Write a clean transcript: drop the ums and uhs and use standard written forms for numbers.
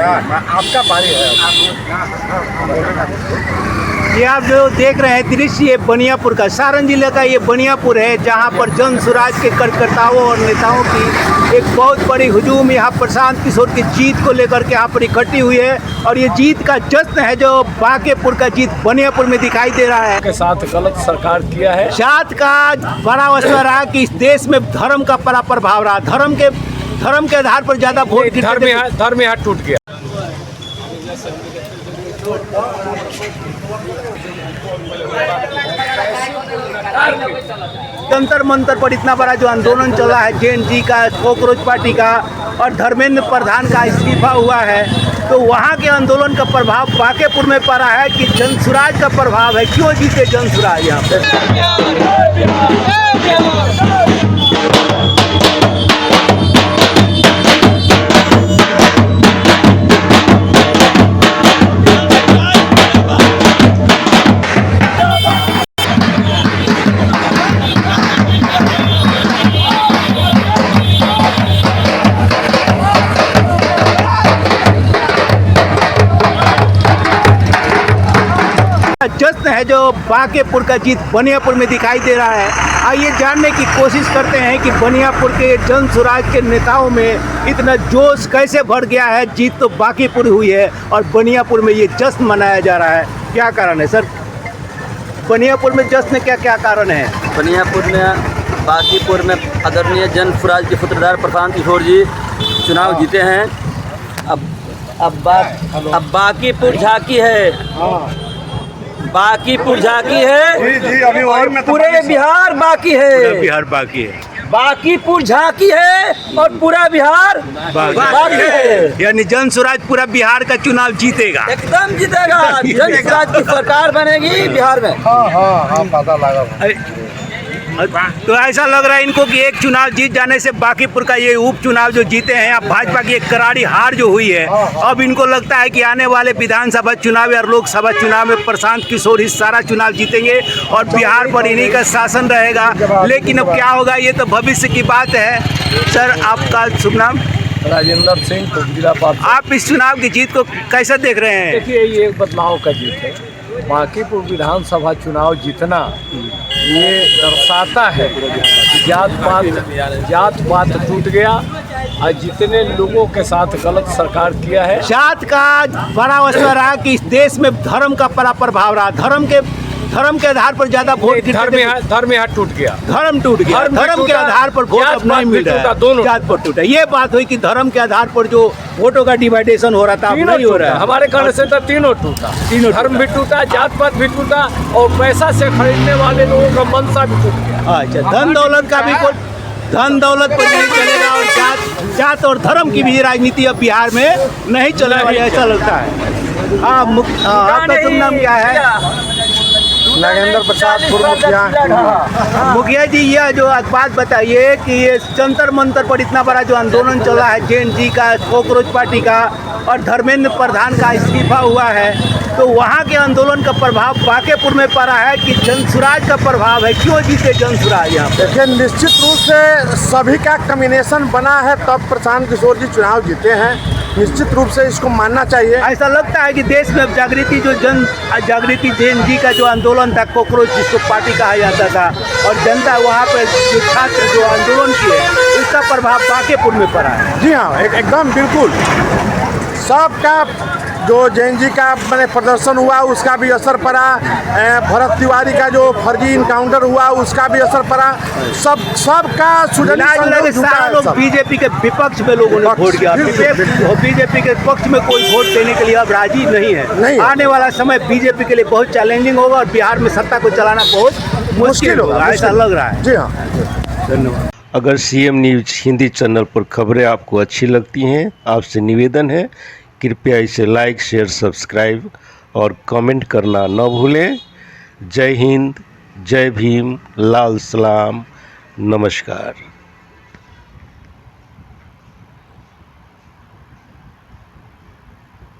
आपका बारी है। ये आप जो देख रहे हैं दृश्य, ये बनियापुर का, सारण जिले का ये बनियापुर है, जहां पर जन स्वराज के कार्यकर्ताओं और नेताओं की एक बहुत बड़ी हुजूम यहाँ प्रशांत किशोर की जीत को लेकर के यहाँ पर इकट्ठी हुई है। और ये जीत का जश्न है जो बांकेपुर का जीत बनियापुर में दिखाई दे रहा है। के साथ गलत सरकार किया है। जात का बड़ा अवसर रहा कि इस देश में धर्म का बड़ा प्रभाव रहा, धर्म के आधार पर ज्यादा वोट, धर्म यहाँ टूट गया। जंतर मंतर पर इतना बड़ा जो आंदोलन चला है जेएनजी का, कॉकरोच पार्टी का और धर्मेंद्र प्रधान का इस्तीफा हुआ है, तो वहाँ के आंदोलन का प्रभाव बांकेपुर में पड़ा है कि जन स्वराज का प्रभाव है। क्यों जीते जन स्वराज यहाँ पे? जश्न है जो बांकेपुर का जीत बनियापुर में दिखाई दे रहा है। आइए जानने की कोशिश करते हैं कि बनियापुर के जन स्वराज के नेताओं में इतना जोश कैसे भर गया है। जीत तो बांकेपुर हुई है और बनियापुर में ये जश्न मनाया जा रहा है, क्या कारण है सर? बनियापुर में जश्न क्या क्या कारण है? बनियापुर में बांकेपुर में आदरणीय जन स्वराज के पुत्रदार प्रशांत किशोर जी चुनाव जीते हैं। अब बांकेपुर झांकी है, बांकेपुर झांकी है जी, अभी और में पूरे बिहार बाकी है, बिहार बाकी है, बांकेपुर झांकी है और पूरा बिहार बाकी है। यानी जन स्वराज पूरा बिहार का चुनाव जीतेगा, एकदम जीतेगा। जन स्वराज की सरकार बनेगी बिहार में। हाँ पता लगा। तो ऐसा लग रहा है इनको कि एक चुनाव जीत जाने से बांकेपुर का ये उपचुनाव जो जीते हैं, अब भाजपा की एक करारी हार जो हुई है, अब इनको लगता है कि आने वाले विधानसभा चुनाव या लोकसभा चुनाव में प्रशांत किशोर ही सारा चुनाव जीतेंगे और बिहार पर इन्हीं का शासन रहेगा। लेकिन अब क्या होगा ये तो भविष्य की बात है। सर आपका शुभ नाम? राजेंद्र सिंह, जिला पार्टी। आप इस चुनाव की जीत को कैसे देख रहे हैं? देखिए ये बदलाव का जीत है। बांकेपुर विधानसभा चुनाव जीतना ये दर्शाता है जात पात टूट गया और जितने लोगों के साथ गलत सरकार किया है। जात का बड़ा अवसर रहा कि इस देश में धर्म का बड़ा प्रभाव रहा, धर्म के आधार पर ज्यादा वोट, धर्म यहाँ टूट गया। धर्म टूट गया, धर्म के आधार पर वोट अब नहीं मिल रहा है, दोनों जात पर टूटा। ये बात हुई कि धर्म के आधार पर जो वोटों का डिवाइडेशन हो रहा था, अब नहीं हो रहा है। हमारे कहने से तो तीनों टूटा, धर्म भी टूटा, जात पात भी टूटा और पैसा से खरीदने वाले लोगों का मनसा भी टूट गया। अच्छा, धन दौलत का भी धन दौलत पर नहीं चलेगा और जात और धर्म की भी राजनीति अब बिहार में नहीं चलने वाली, ऐसा लगता है। आपका शुभ नाम क्या है? नागेंद्र प्रसाद मुखिया जी, यह जो बात बताइए कि ये जंतर मंतर पर इतना बड़ा जो आंदोलन चला है जेएनजी का, कॉकरोच पार्टी का और धर्मेंद्र प्रधान का इस्तीफा हुआ है, तो वहाँ के आंदोलन का प्रभाव बांकेपुर में पड़ा है कि जन स्वराज का प्रभाव है। क्यों जीते जन स्वराज यहाँ पे? देखिए निश्चित रूप से सभी का कॉम्बिनेशन बना है तब प्रशांत किशोर जी चुनाव जीते हैं। निश्चित रूप से इसको मानना चाहिए। ऐसा लगता है कि देश में अब जागृति जेएनजी का जो आंदोलन था, कॉकरोच जिसको पार्टी कहा जाता था, और जनता वहाँ पे जो छात्र जो आंदोलन किए, उसका प्रभाव बांकेपुर में पड़ा है। जी हाँ, एकदम बिल्कुल। सबका जो जेएनजी का मैंने प्रदर्शन हुआ उसका भी असर पड़ा, भरत तिवारी का जो फर्जी इनकाउंटर हुआ उसका भी असर पड़ा। सबका सारा लोग बीजेपी के विपक्ष में लोगों ने वोट किया। बीजेपी के पक्ष में कोई वोट देने के लिए अब राजी नहीं है। आने वाला समय बीजेपी के लिए बहुत चैलेंजिंग होगा और बिहार में सत्ता को चलाना बहुत मुश्किल होगा, ऐसा लग रहा है। जी हाँ, धन्यवाद। अगर सीएम न्यूज़ हिंदी चैनल पर खबरें आपको अच्छी लगती हैं, आपसे निवेदन है कृपया इसे लाइक, शेयर, सब्सक्राइब और कमेंट करना न भूलें। जय हिंद, जय भीम, लाल सलाम, नमस्कार।